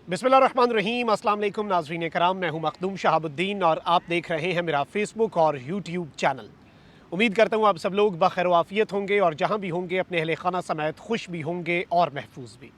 बिस्मिल्लाहिर्रहमानिर्रहीम, अस्सलाम वालेकुम नाज़रीन कराम। मैं हूं मखदूम शहाबुद्दीन और आप देख रहे हैं मेरा फेसबुक और यूट्यूब चैनल। उम्मीद करता हूं आप सब लोग बखैर वाफ़ियत होंगे और जहां भी होंगे अपने अहले खाना समेत खुश भी होंगे और महफूज भी।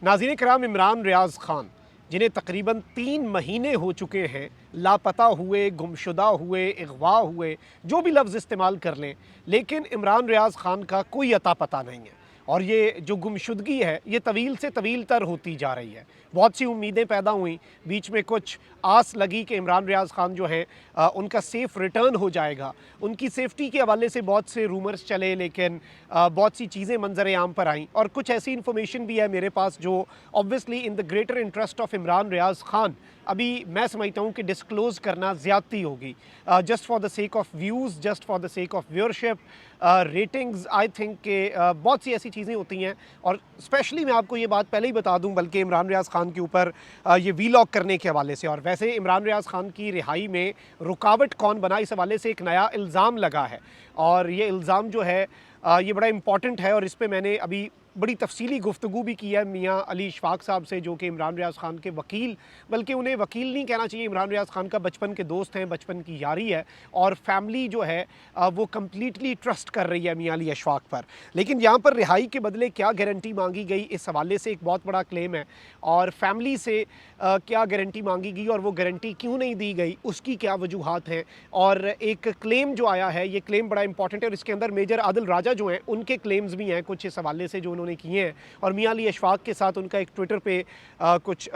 नाज़रीन कराम, इमरान रियाज़ ख़ान जिन्हें तकरीबन 3 महीने हो चुके हैं लापता हुए, गुमशुदा हुए, अगवा हुए, जो भी लफ्ज़ इस्तेमाल कर लें, लेकिन इमरान रियाज़ ख़ान का कोई अता पता नहीं है। और ये जो गुमशुदगी है ये तवील से तवील तर होती जा रही है। बहुत सी उम्मीदें पैदा हुई, बीच में कुछ आस लगी कि इमरान रियाज़ ख़ान जो हैं उनका सेफ़ रिटर्न हो जाएगा। उनकी सेफ्टी के हवाले से बहुत से रूमर्स चले, लेकिन बहुत सी चीज़ें मंजर आम पर आईं और कुछ ऐसी इन्फॉर्मेशन भी है मेरे पास जो obviously in the greater interest of Imran Riaz Khan अभी मैं समझता हूँ कि डिस्क्लोज़ करना ज़्यादती होगी। Just for the sake of views, just for the sake of viewership, ratings, I think के बहुत सी ऐसी चीज़ें होती हैं। और स्पेशली मैं आपको ये बात पहले ही बता दूं, बल्कि इमरान रियाज़ ख़ान के ऊपर ये वीलॉग करने के हवाले से, और वैसे इमरान रियाज़ ख़ान की रिहाई में रुकावट कौन बना, इस हवाले से एक नया इल्ज़ाम लगा है। और ये इल्ज़ाम जो है ये बड़ा इंपॉर्टेंट है और इस पर मैंने अभी बड़ी तफसीली गुफ्तगू भी की है मियाँ अली इशफाक साहब से, जो कि इमरान रियाज़ ख़ान के वकील, बल्कि उन्हें वकील नहीं कहना चाहिए, इमरान रियाज़ ख़ान का बचपन के दोस्त हैं, बचपन की यारी है और फैमिली जो है वो कम्प्लीटली ट्रस्ट कर रही है मियाँ अली इशफाक पर। लेकिन यहाँ पर रिहाई के बदले क्या गारंटी मांगी गई, इस हवाले से एक बहुत बड़ा क्लेम है। और फैमिली से क्या गारंटी मांगी गई और वो गारंटी क्यों नहीं दी गई, उसकी क्या वजूहात हैं। और एक क्लेम जो आया है, ये क्लेम बड़ा इंपॉर्टेंट है और इसके अंदर मेजर आदिल राजा जो हैं उनके क्लेम्स भी हैं कुछ इस हवाले से जो उन्होंने किए हैं। और मियाँ अली इशफाक के साथ उनका एक ट्विटर पे कुछ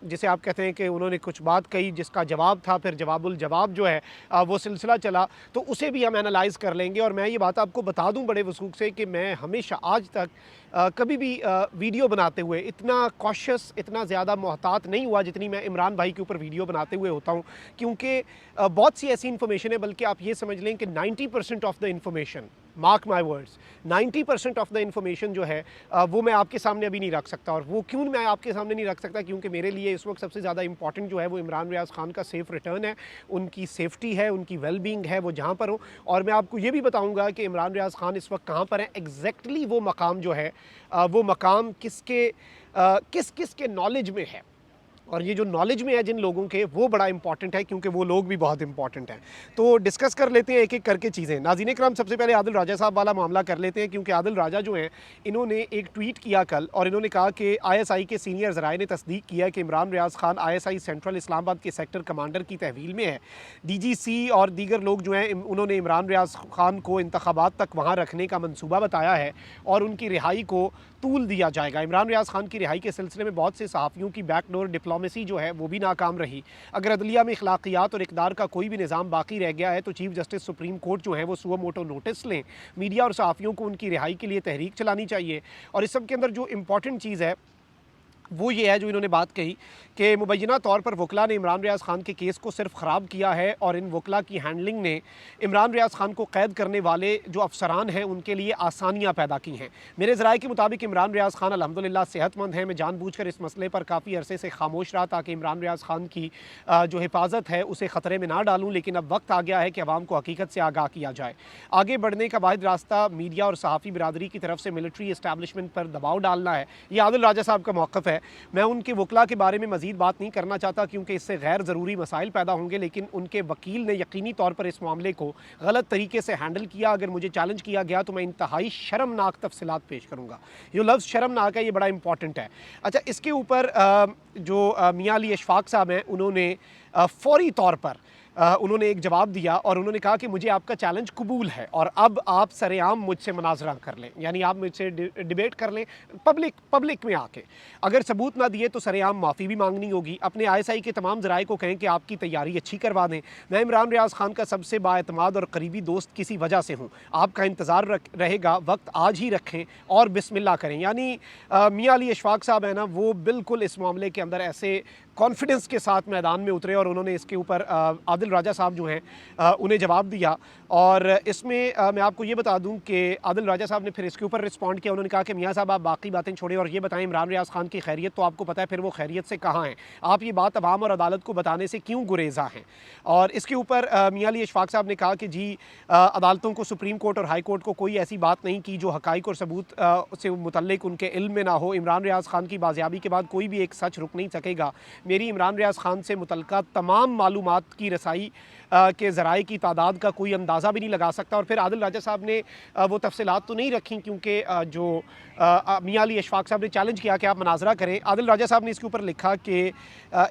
जिसे आप कहते हैं कि उन्होंने कुछ बात कही जिसका जवाब था, फिर जवाबुल जवाब जो है वो सिलसिला चला, तो उसे भी हम एनालाइज़ कर लेंगे। और मैं ये बात आपको बता दूं बड़े वसूख से कि मैं हमेशा आज तक कभी भी वीडियो बनाते हुए इतना कॉशियस, इतना ज़्यादा मोहतात नहीं हुआ जितनी मैं इमरान भाई के ऊपर वीडियो बनाते हुए होता हूँ। क्योंकि बहुत सी ऐसी इन्फॉर्मेशन है, बल्कि आप ये समझ लें कि 90% of the information, mark my words, 90% of the information जो है वो मैं आपके सामने अभी नहीं रख सकता। और वो क्यों मैं आपके सामने नहीं रख सकता, क्योंकि मेरे लिए इस वक्त सबसे ज़्यादा इंपॉर्टेंट जो है वो इमरान रियाज़ ख़ान का सेफ़ रिटर्न है, उनकी सेफ्टी है, उनकी वेल बींग है, वो जहाँ पर हो। और मैं आपको ये भी बताऊँगा कि इमरान रियाज़ ख़ान इस वक्त कहाँ पर हैं एग्जैक्टली। वो मकाम जो है वो मकाम किस किस के नॉलेज में है, और ये जो नॉलेज में है जिन लोगों के, वो बड़ा इंपॉर्टेंट है, क्योंकि वो लोग भी बहुत इंपॉर्टेंट हैं। तो डिस्कस कर लेते हैं एक एक करके चीज़ें। नाज़रीन कराम, सबसे पहले आदिल राजा साहब वाला मामला कर लेते हैं, क्योंकि आदिल राजा जो हैं इन्होंने एक ट्वीट किया कल और इन्होंने कहा कि ISI के सीनियर ज़राए ने तस्दीक किया है कि इमरान रियाज़ ख़ान ISI सेंट्रल इस्लामाबाद के सेक्टर कमांडर की तहवील में है। DGC और दीगर लोग जो हैं उन्होंने इमरान रियाज़ ख़ान को इंतखाबात तक वहाँ रखने का मनसूबा बताया है और उनकी रिहाई को तूल दिया जाएगा। इमरान रियाज़ ख़ान की रिहाई के सिलसिले में बहुत से सहाफ़ियों की बैकडोर डिप्लोमेसी जो है वो भी नाकाम रही। अगर अदलिया में अखलाकियात और इक़दार का कोई भी निज़ाम बाकी रह गया है तो चीफ़ जस्टिस सुप्रीम कोर्ट जो है वो सुओ मोटो नोटिस लें। मीडिया और सहाफ़ियों को उनकी रिहाई के लिए तहरीक चलानी चाहिए। और इस सब के अंदर जो इम्पॉर्टेंट चीज़ है वो ये है जो इन्होंने बात कही कि मुबैना तौर पर वकला ने इमरान रियाज़ ख़ान के केस को सिर्फ ख़राब किया है और इन वकला की हैंडलिंग ने इमरान रियाज़ ख़ान को कैद करने वाले जो अफसरान हैं उनके लिए आसानियाँ पैदा की हैं। मेरे ज़राए के मुताबिक इमरान रियाज़ ख़ान अल्हम्दुलिल्लाह सेहतमंद है। मैं जानबूझकर इस मसले पर काफ़ी अरसे से खामोश रहा ताकि इमरान रियाज़ ख़ान की जो हिफाजत है उसे ख़तरे में ना डालूँ, लेकिन अब वक्त आ गया है कि अवाम को हकीकत से आगाह किया जाए। आगे बढ़ने का वाहिद रास्ता मीडिया और सहाफ़ी बिरादरी की तरफ से मिलिट्री इस्टेबलिशमेंट पर दबाव डालना है। ये आदिल राजा साहब का मौक़िफ़ है। मैं उनके वकला के बारे में मज़ीद बात नहीं करना चाहता, क्योंकि इससे गैर ज़रूरी मसाइल पैदा होंगे, लेकिन उनके वकील ने यकीनी तौर पर इस मामले को गलत तरीके से हैंडल किया। अगर मुझे चैलेंज किया गया तो मैं इंतहाई शर्मनाक तफसीलात पेश करूँगा। ये लफ्ज़ शर्मनाक है, ये बड़ा इंपॉर्टेंट है। अच्छा, इसके ऊपर जो मियाँ अली इशफाक साहब हैं उन्होंने फ़ौरी तौर पर उन्होंने एक जवाब दिया और उन्होंने कहा कि मुझे आपका चैलेंज कबूल है और अब आप सरेआम मुझसे मुनाजरा कर लें, यानी आप मुझसे डिबेट कर लें पब्लिक में आके। अगर सबूत ना दिए तो सरेआम माफ़ी भी मांगनी होगी। अपने ISI के तमाम ज़राए को कहें कि आपकी तैयारी अच्छी करवा दें। मैं इमरान रियाज़ ख़ान का सबसे बाएतमाद और करीबी दोस्त किसी वजह से हूँ। आपका इंतज़ार रहेगा, वक्त आज ही रखें और बिस्मिल्लाह करें। यानी मियाँ अली इशफाक साहब है ना, वो बिल्कुल इस मामले के अंदर ऐसे कॉन्फिडेंस के साथ मैदान में उतरे और उन्होंने इसके ऊपर आदिल राजा साहब जो हैं उन्हें जवाब दिया। और इसमें मैं आपको ये बता दूं कि आदिल राजा साहब ने फिर इसके ऊपर रिस्पॉन्ड किया। उन्होंने कहा कि मियाँ साहब आप बाकी बातें छोड़ें और ये बताएं इमरान रियाज खान की खैरियत तो आपको पता है, फिर वो खैरियत से कहाँ हैं, आप ये बात अवाम और अदालत को बताने से क्यों गुरेज़ा हैं। और इसके ऊपर मियाँ अली अशफाक साहब ने कहा कि जी अदालतों को, सुप्रीम कोर्ट और हाई कोर्ट को कोई ऐसी बात नहीं की जो हक़ाइक़ और सबूत से मुतल्लिक उनके इल्म में ना हो। इमरान रियाज खान की बाजियाबी के बाद कोई भी एक सच रुक नहीं सकेगा। मेरी इमरान रियाज खान से मुतल्लिका तमाम मालूमात की रसाई के ज़राए की तादाद का कोई अंदाज़ा भी नहीं लगा सकता। और फिर आदिल राजा साहब ने वो तफसीलात तो नहीं रखी क्योंकि जो मियाँ अली अशफाक साहब ने चैलेंज किया कि आप मनाजरा करें। आदिल राजा साहब ने इसके ऊपर लिखा कि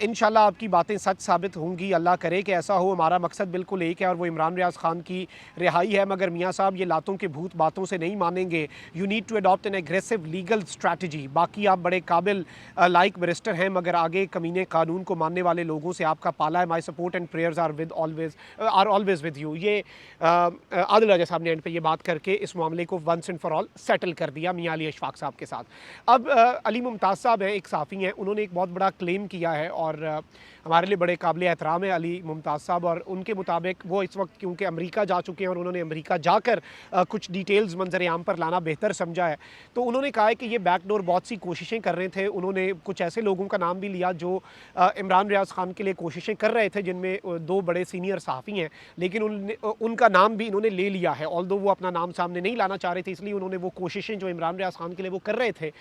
इंशाल्लाह आपकी बातें सच साबित होंगी, अल्लाह करे कि ऐसा हो। हमारा मकसद बिल्कुल एक है और वो इमरान रियाज खान की रिहाई है, मगर मियाँ साहब ये लातों के भूत बातों से नहीं मानेंगे। You need to adopt an aggressive legal strategy. बाकी आप बड़े काबिल लाइक बैरिस्टर हैं, मगर आगे कमीने कानून को मानने वाले लोगों से आपका पाला है। My support and prayers are always with you. ये आदिल राजा साहब ने एंड पे ये बात करके इस मामले को once and for all settle कर दिया मियाँ अली अशफाक साहब के साथ। अब अली मुमताज़ साहब हैं, एक साफ़ी हैं, उन्होंने एक बहुत बड़ा क्लेम किया है और हमारे लिए बड़े काबिल एहतराम है अली मुमताज़ साहब। और उनके मुताबिक वो इस वक्त क्योंकि अमेरिका जा चुके हैं और उन्होंने अमेरिका जाकर कुछ डिटेल्स मंजर आम पर लाना बेहतर समझा है, तो उन्होंने कहा है कि ये बैकडोर बहुत सी कोशिशें कर रहे थे। उन्होंने कुछ ऐसे लोगों का नाम भी लिया जो इमरान रियाज खान के लिए कोशिशें कर रहे थे, जिनमें दो बड़े सीनियर सहाफ़ी हैं, लेकिन उनका नाम भी इन्होंने ले लिया है। ऑल्दो वो अपना नाम सामने नहीं लाना चाह रहे थे, इसलिए उन्होंने वो कोशिशें जो इमरान रियाज खान के लिए वो कर रहे थे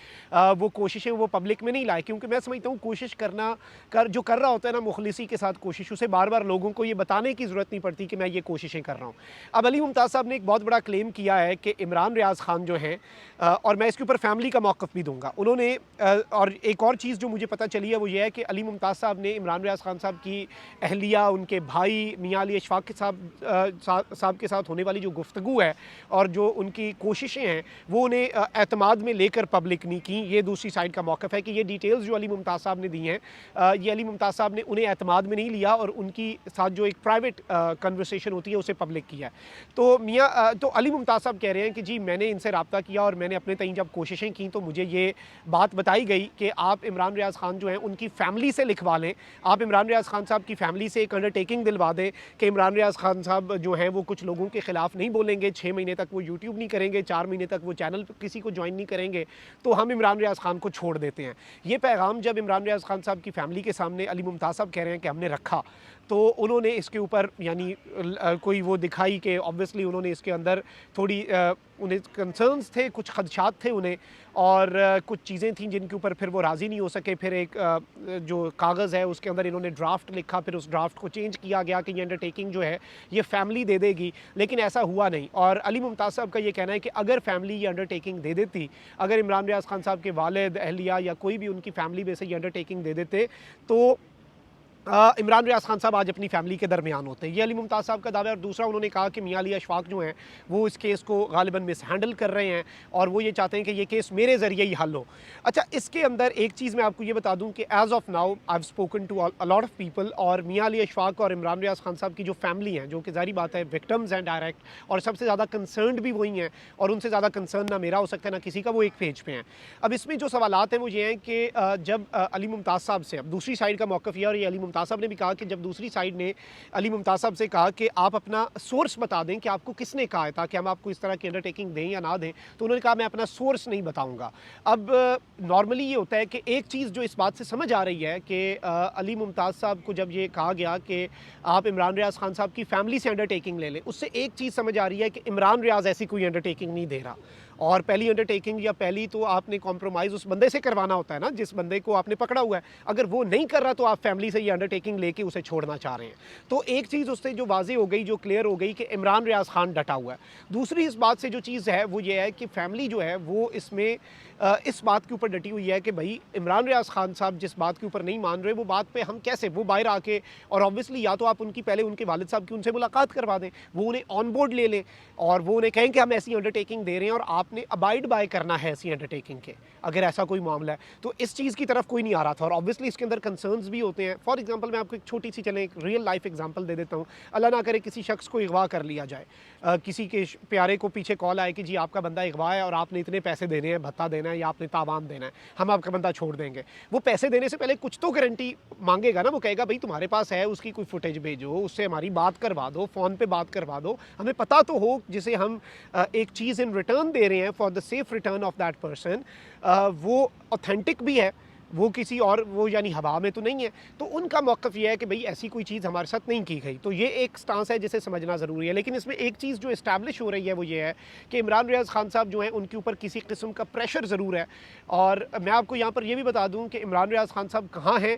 वो कोशिशें वो पब्लिक में नहीं लाए। क्योंकि मैं समझता हूँ कोशिश करना जो कर रहा होता है ना मुखलिसी के साथ कोशिश, उसे बार बार लोगों को ये बताने की ज़रूरत नहीं पड़ती कि मैं ये कोशिशें कर रहा हूँ। अब अली मुमताज़ साहब ने एक बहुत बड़ा क्लेम किया है कि इमरान रियाज खान जो हैं, और मैं इसके ऊपर फैमिली का मौक़िफ़ भी दूंगा, उन्होंने और एक और चीज़ जो मुझे पता चली है वो ये है कि अली मुमताज़ साहब ने इमरान रियाज खान साहब की अहलिया, उनके भाई मियाँ अली अशफाक के साहब के साथ होने वाली जो गुफ्तगू है और जो उनकी कोशिशें हैं वो उन्हें एतमाद में लेकर पब्लिक नहीं की। ये दूसरी साइड का मौक़िफ़ है कि ये डिटेल्स जो अली मुमताज़ साहब ने दी हैं, ये अली मुमताज़ साहब ने उन्हें एतमाद में नहीं लिया और उनकी साथ जो एक प्राइवेट कन्वर्सेशन होती है उसे पब्लिक किया है। तो अली मुमताज़ साहब कह रहे हैं कि जी मैंने इनसे रब्ता किया और मैंने अपने तईं जब कोशिशें की तो मुझे ये बात बताई गई कि आप इमरान रियाज खान जो हैं उनकी फ़ैमिली से लिखवा लें, आप इमरान रियाज खान साहब की फ़ैमिली से एक अंडरटेकिंग दिलवा दें कि इमरान रियाज खान साहब जो हैं वो कुछ लोगों के ख़िलाफ़ नहीं बोलेंगे, 6 महीने तक वो यूट्यूब नहीं करेंगे, 4 महीने तक वो चैनल किसी को ज्वाइन नहीं करेंगे, तो हम इमरान रियाज खान को छोड़ देते हैं। ये पैगाम जब इमरान रियाज खान साहब की फ़ैमिली के सामने अली मुमताज़ साहब कह रहे हैं कि हमने रखा, तो उन्होंने इसके ऊपर यानी कोई वो दिखाई कि ऑब्वियसली उन्होंने इसके अंदर थोड़ी उन्हें कंसर्न्स थे, कुछ खदशात थे उन्हें, और कुछ चीज़ें थीं जिनके ऊपर फिर वो राज़ी नहीं हो सके। फिर एक जो कागज़ है उसके अंदर इन्होंने ड्राफ्ट लिखा, फिर उस ड्राफ्ट को चेंज किया गया कि ये अंडरटेकिंग जो है ये फैमिली दे देगी, लेकिन ऐसा हुआ नहीं। और अली मुमताज़ साहब का ये कहना है कि अगर फैमिली ये अंडरटेकिंग दे देती, अगर इमरान रियाज खान साहब के वालिद, अहलिया या कोई भी उनकी फैमिली में से ये अंडरटेकिंग दे देते तो इमरान रियाज खान साहब आज अपनी फैमिली के दरमियान होते हैं। ये अली मुमताज़ साहब का दावा है। और दूसरा उन्होंने कहा कि मियाँ अली अशफाक जो हैं वो इस केस को गालिबन मिस हैंडल कर रहे हैं और वो ये चाहते हैं कि ये केस मेरे ज़रिए ही हल हो। अच्छा, इसके अंदर एक चीज़ मैं आपको ये बता दूं कि as of now I have spoken to a lot of people, और मियाँ अली अशफाक और इमरान रियाज खान साहब की जो फैमिली हैं, जो कि ज़ाहिर बात है विक्टिम्स हैं डायरेक्ट, और सबसे ज़्यादा कंसर्नड भी वही हैं, और उनसे ज़्यादा कंसर्न ना मेरा हो सकता है ना किसी का, वो एक पेज पे हैं। अब इसमें जो सवालात हैं वो ये हैं कि जब अली मुमताज़ साहब से, अब दूसरी साइड का मौक़िफ़ यह, और ये अली मुमताज़ साहब ने भी कहा कि जब दूसरी साइड ने अली मुमताज़ साहब से कहा कि आप अपना सोर्स बता दें कि आपको किसने कहा है ताकि हम आपको इस तरह की अंडरटेकिंग दें या ना दें, तो उन्होंने कहा मैं अपना सोर्स नहीं बताऊंगा। अब नॉर्मली ये होता है कि एक चीज़ जो इस बात से समझ आ रही है कि अली मुमताज़ साहब को जब ये कहा गया कि आप इमरान रियाज खान साहब की फैमिली से अंडरटेकिंग ले लें, उससे एक चीज़ समझ आ रही है कि इमरान रियाज ऐसी कोई अंडरटेकिंग नहीं दे रहा। और पहली अंडरटेकिंग या पहली तो आपने कॉम्प्रोमाइज़ उस बंदे से करवाना होता है ना, जिस बंदे को आपने पकड़ा हुआ है। अगर वो नहीं कर रहा तो आप फैमिली से ये अंडरटेकिंग लेके उसे छोड़ना चाह रहे हैं। तो एक चीज़ उससे जो वाज़ेह हो गई, जो क्लियर हो गई कि इमरान रियाज खान डटा हुआ है। दूसरी इस बात से जो चीज़ है वो ये है कि फैमिली जो है वो इसमें इस बात के ऊपर डटी हुई है कि भाई इमरान रियाज खान साहब जिस बात के ऊपर नहीं मान रहे, वो बात पे हम कैसे, वो बाहर आके, और ऑब्वियसली या तो आप उनकी पहले उनके वालिद साहब की उनसे मुलाकात करवा दें, वो उन्हें ऑन बोर्ड ले लें और वो उन्हें कहें कि हम ऐसी अंडरटेकिंग दे रहे हैं और आप आपने अबाइड बाय करना है ऐसी अंडरटेकिंग के, अगर ऐसा कोई मामला है तो इस चीज़ की तरफ कोई नहीं आ रहा था। और ऑब्वियसली इसके अंदर कंसर्न्स भी होते हैं। फॉर एग्जांपल मैं आपको एक छोटी सी चलें एक रियल लाइफ एग्जांपल दे देता हूँ। अल्लाह ना करे किसी शख्स को अगवा कर लिया जाए, किसी के प्यारे को पीछे कॉल आए कि जी आपका बंदा अगवा है और आपने इतने पैसे देने हैं, भत्ता देना है या आपने तावान देना है, हम आपका बंदा छोड़ देंगे। वो पैसे देने से पहले कुछ तो गारंटी मांगेगा ना, वो कहेगा भाई तुम्हारे पास है, उसकी कोई फुटेज भेजो, उससे हमारी बात करवा दो, फ़ोन पे बात करवा दो, हमें पता तो हो जिसे हम एक चीज़ इन रिटर्न दे रहे हैं for the safe return of that person, वो ऑथेंटिक भी है, वो किसी और वो यानी हवा में तो नहीं है। तो उनका मौक़िफ़ ये है कि भाई ऐसी कोई चीज़ हमारे साथ नहीं की गई। तो ये एक स्टांस है जिसे समझना ज़रूरी है। लेकिन इसमें एक चीज़ जो इस्टेब्लिश हो रही है वो ये है कि इमरान रियाज़ खान साहब जो हैं उनके ऊपर किसी किस्म का प्रेशर ज़रूर है। और मैं आपको यहाँ पर ये भी बता दूँ कि इमरान रियाज़ खान साहब कहाँ हैं,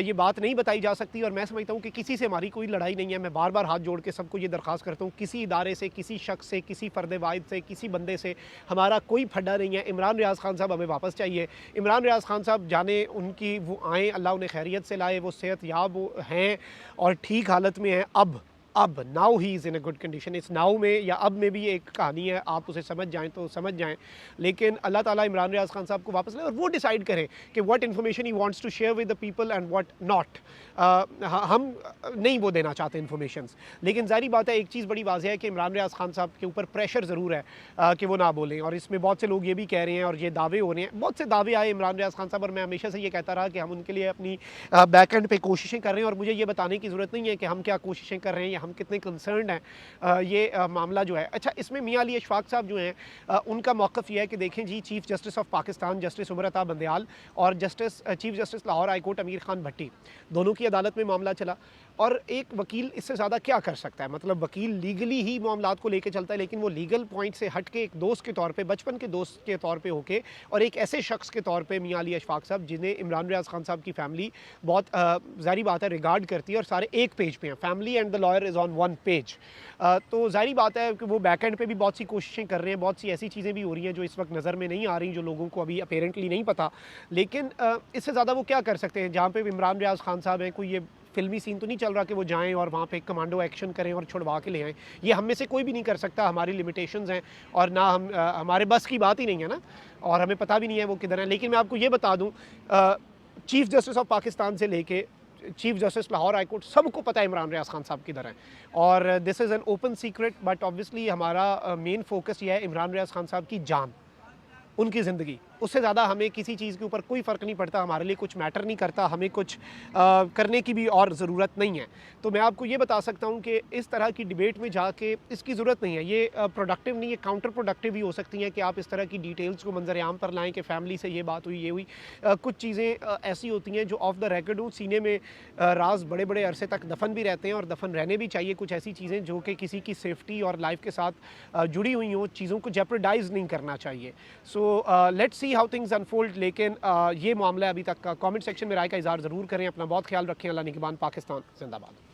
ये बात नहीं बताई जा सकती। और मैं समझता हूँ कि किसी से हमारी कोई लड़ाई नहीं है। मैं बार बार हाथ जोड़ के सबको ये दरख्वास्त करता हूँ, किसी इदारे से, किसी शख्स से, किसी फ़र्द वाहिद से, किसी बंदे से हमारा कोई फड्डा नहीं है। इमरान रियाज़ खान साहब हमें वापस चाहिए। इमरान रियाज़ खान साहब जाने उनकी वो आएँ, अल्लाह उन्हें खैरियत से लाए, वो सेहतयाब हैं और ठीक हालत में हैं। अब now he is in a good condition. इस नाउ में या अब में भी एक कहानी है, आप उसे समझ जाएँ तो समझ जाएँ। लेकिन अल्लाह ताला इमरान रियाज़ खान साहब को वापस लाए और वो डिसाइड करें कि what information he wants to share with the people and what not. हम नहीं वो देना चाहते इन्फॉर्मेशंस। लेकिन ज़ाहिर बात है एक चीज़ बड़ी वाज़ेह है कि इमरान रियाज़ खान साहब के ऊपर प्रेशर ज़रूर है कि वो ना बोलें। और इसमें बहुत से लोग ये भी कह रहे हैं और ये दावे हो रहे हैं, बहुत से दावे आए इमरान रियाज़ खान साहब, और मैं हमेशा से ये कहता रहा कि हम उनके लिए अपनी बैक एंड पे कोशिशें कर रहे हैं। और मुझे ये बताने की ज़रूरत नहीं है कि हम क्या कोशिशें कर रहे हैं या हम कितने कंसर्न्ड हैं। ये मामला जो है, अच्छा इसमें मियां अली अशफाक साहब जो हैं उनका मौक़िफ़ ये है कि देखें जी, chief justice of Pakistan justice Umar Ata Bandial और chief justice Lahore high court Amir Khan भट्टी, दोनों की अदालत में मामला चला। और एक वकील इससे ज़्यादा क्या कर सकता है? मतलब वकील लीगली ही मामलात को लेके चलता है, लेकिन वो लीगल पॉइंट से हट के एक दोस्त के तौर पे, बचपन के दोस्त के तौर पे होके और एक ऐसे शख्स के तौर पे मियां अली अशफाक साहब, जिन्हें इमरान रियाज़ खान साहब की फ़ैमिली बहुत ज़ाहिर बात है रिगार्ड करती है और सारे एक पेज पे हैं, family and the lawyer is on one page. तो ज़ाहिर बात है कि वो बैक एंड पे भी बहुत सी कोशिशें कर रहे हैं, बहुत सी ऐसी चीज़ें भी हो रही हैं जो इस वक्त नज़र में नहीं आ रही, जो लोगों को अभी अपेरेंटली नहीं पता। लेकिन इससे ज़्यादा वो क्या कर सकते हैं? जहाँ पे इमरान रियाज़ खान साहब हैं, कोई ये फ़िल्मी सीन तो नहीं चल रहा कि वो जाएँ और वहाँ पे कमांडो एक्शन करें और छुड़वा के ले आएँ। ये हम में से कोई भी नहीं कर सकता, हमारी लिमिटेशंस हैं और ना हम हमारे बस की बात ही नहीं है ना, और हमें पता भी नहीं है वो किधर है। लेकिन मैं आपको ये बता दूँ, चीफ़ जस्टिस ऑफ पाकिस्तान से लेके chief justice Lahore high court, सबको पता है इमरान रियाज़ खान साहब किधर हैं। और this is an open secret. But obviously हमारा मेन फोकस ये है इमरान रियाज़ खान साहब की जान, उनकी ज़िंदगी। उससे ज़्यादा हमें किसी चीज़ के ऊपर कोई फ़र्क नहीं पड़ता, हमारे लिए कुछ मैटर नहीं करता, हमें कुछ करने की भी और ज़रूरत नहीं है। तो मैं आपको ये बता सकता हूँ कि इस तरह की डिबेट में जाके इसकी ज़रूरत नहीं है। ये प्रोडक्टिव नहीं है, काउंटर प्रोडक्टिव भी हो सकती हैं कि आप इस तरह की डिटेल्स को मंज़र-ए-आम पर लाएँ कि फ़ैमिली से ये बात हुई, ये हुई। कुछ चीज़ें ऐसी होती हैं जो ऑफ द रिकॉर्ड हों, सीने में राज़ बड़े-बड़े अरसे तक दफ़न भी रहते हैं और दफ़न रहने भी चाहिए। कुछ ऐसी चीज़ें जो कि किसी की सेफ्टी और लाइफ़ के साथ जुड़ी हुई हों, चीज़ों को जेपरडाइज़ नहीं करना चाहिए। So let's see how things unfold. लेकिन ये मामला अभी तक का कमेंट सेक्शन में राय का इज़हार ज़रूर करें। अपना बहुत ख्याल रखें। अल्लाह निगहबान। पाकिस्तान जिंदाबाद।